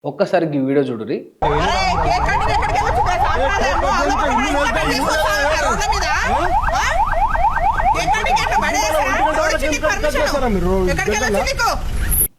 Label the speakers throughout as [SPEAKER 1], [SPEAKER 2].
[SPEAKER 1] ఒక్కసారి ఈ వీడియో చూడురి.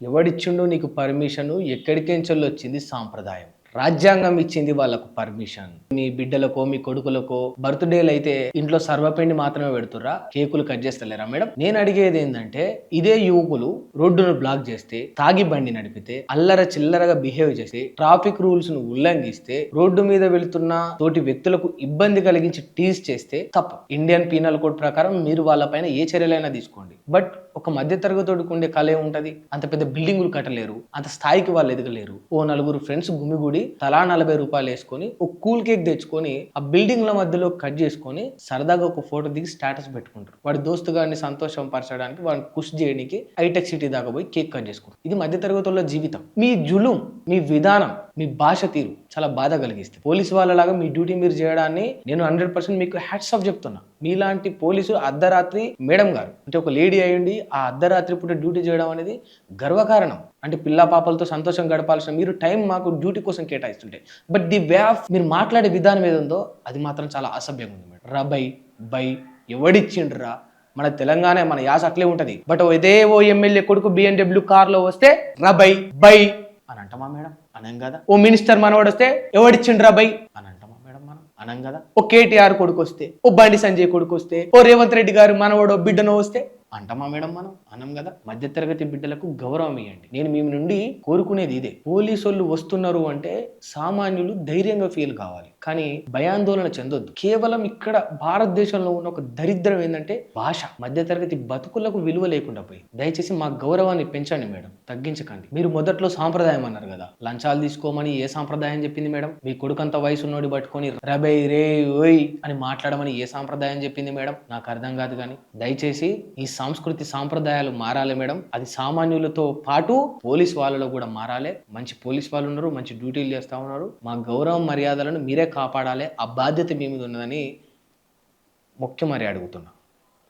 [SPEAKER 1] ఎవడిచ్చిండు నీకు పర్మిషన్? ఎక్కడికెంచెల్లి వచ్చింది సాంప్రదాయం? రాజ్యాంగం ఇచ్చింది వాళ్ళకు పర్మిషన్. మీ బిడ్డలకో మీ కొడుకులకో బర్త్డేలు అయితే ఇంట్లో సర్వపిండి మాత్రమే పెడుతుర్రా, కేకులు కట్ చేస్తలేరా మేడం? నేను అడిగేది ఏంటంటే, ఇదే యువకులు రోడ్డును బ్లాక్ చేస్తే, తాగి బండి నడిపితే, అల్లర చిల్లరగా బిహేవ్ చేస్తే, ట్రాఫిక్ రూల్స్ ను ఉల్లంఘిస్తే, రోడ్డు మీద వెళుతున్న తోటి వ్యక్తులకు ఇబ్బంది కలిగించి టీజ్ చేస్తే తప్పు. ఇండియన్ పీనల్ కోడ్ ప్రకారం మీరు వాళ్ళపైన ఏ చర్యలైనా తీసుకోండి. బట్ ఒక మధ్య తరగతికి ఉండే కళ ఏముంటది? అంత పెద్ద బిల్డింగులు కట్టలేరు, అంత స్థాయికి వాళ్ళు ఎదగలేరు. ఓ నలుగురు ఫ్రెండ్స్ గుమిగూడి తలా 40 రూపాయలు వేసుకొని ఒక కూల్ కేక్ తెచ్చుకొని ఆ బిల్డింగ్ల మధ్యలో కట్ చేసుకొని సరదాగా ఒక ఫోటో దిగి స్టేటస్ పెట్టుకుంటారు. వాడి దోస్తు గారిని సంతోషం పరచడానికి, వాడిని ఖుషి చేయడానికి హైటెక్ సిటీ దాకా పోయి కేక్ కట్ చేసుకుంటారు. ఇది మధ్య తరగతుల్లో జీవితం. మీ జులుం, మీ విధానం, మీ భాష తీరు చాలా బాధ కలిగిస్తుంది. పోలీసు వాళ్ళలాగా మీ డ్యూటీ మీరు చేయడాన్ని నేను 100% మీకు హ్యాట్స్ ఆఫ్ చెప్తున్నా. మీలాంటి పోలీసు అర్ధరాత్రి మేడం గారు అంటే ఒక లేడీ అయ్యండి ఆ అర్ధరాత్రి పూట డ్యూటీ చేయడం అనేది గర్వకారణం. అంటే పిల్ల పాపలతో సంతోషం గడపాల్సిన మీరు టైం మాకు డ్యూటీ కోసం కేటాయిస్తుంటే, బట్ ది వే ఆఫ్ మీరు మాట్లాడే విధానం ఏదుందో అది మాత్రం చాలా అసభ్యంగా ఉంది మేడం. రా బై ఎవడిచ్చిండ్రా? మన తెలంగాణ మన యాస అట్లే ఉంటది. బట్ ఓ ఎమ్మెల్యే కొడుకు BMW కార్లో వస్తే రా బై అని అంటామా మేడం? అనం కదా. ఓ మినిస్టర్ మనవాడు వస్తే ఎవడిచ్చిండ్రా బై అని అంటామా మేడం? మనం అనం కదా. ఓ KTR కొడుకు వస్తే, ఓ బండి సంజయ్ కొడుకు వస్తే, ఓ రేవంత్ రెడ్డి గారు మనవాడో బిడ్డనో వస్తే అంటామా మేడం? మనం అనం కదా. మధ్య తరగతి బిడ్డలకు గౌరవం ఇవ్వండి. నేను మీ నుండి కోరుకునేది ఇదే. పోలీసు వాళ్ళు వస్తున్నారు అంటే సామాన్యులు ధైర్యంగా ఫీల్ కావాలి, కానీ భయాందోళన చెందొద్దు. కేవలం ఇక్కడ భారతదేశంలో ఉన్న ఒక దరిద్రం ఏంటంటే భాష. మధ్య తరగతి బతుకులకు విలువ లేకుండా పోయి. దయచేసి మా గౌరవాన్ని పెంచండి మేడం, తగ్గించకండి. మీరు మొదట్లో సాంప్రదాయం అన్నారు కదా, లంచాలు తీసుకోమని ఏ సాంప్రదాయం చెప్పింది మేడం? మీ కొడుకంత వయసు ఉన్నోడి పట్టుకొని రబై రే ఓయ్ అని మాట్లాడమని ఏ సాంప్రదాయం చెప్పింది మేడం? నాకు అర్థం కాదు. కానీ దయచేసి ఈ సంస్కృతి సాంప్రదాయాలు మారాలి మేడం. అది సామాన్యులతో పాటు పోలీస్ వాళ్ళలో కూడా మారాలి. మంచి పోలీస్ వాళ్ళు ఉన్నారు, మంచి డ్యూటీలు చేస్తూ ఉన్నారు. మా గౌరవం మర్యాదలను మీరే కాపాడాలి. ఆ బాధ్యత మీ మీద ఉన్నదని ముఖ్యమరి అడుగుతున్నా.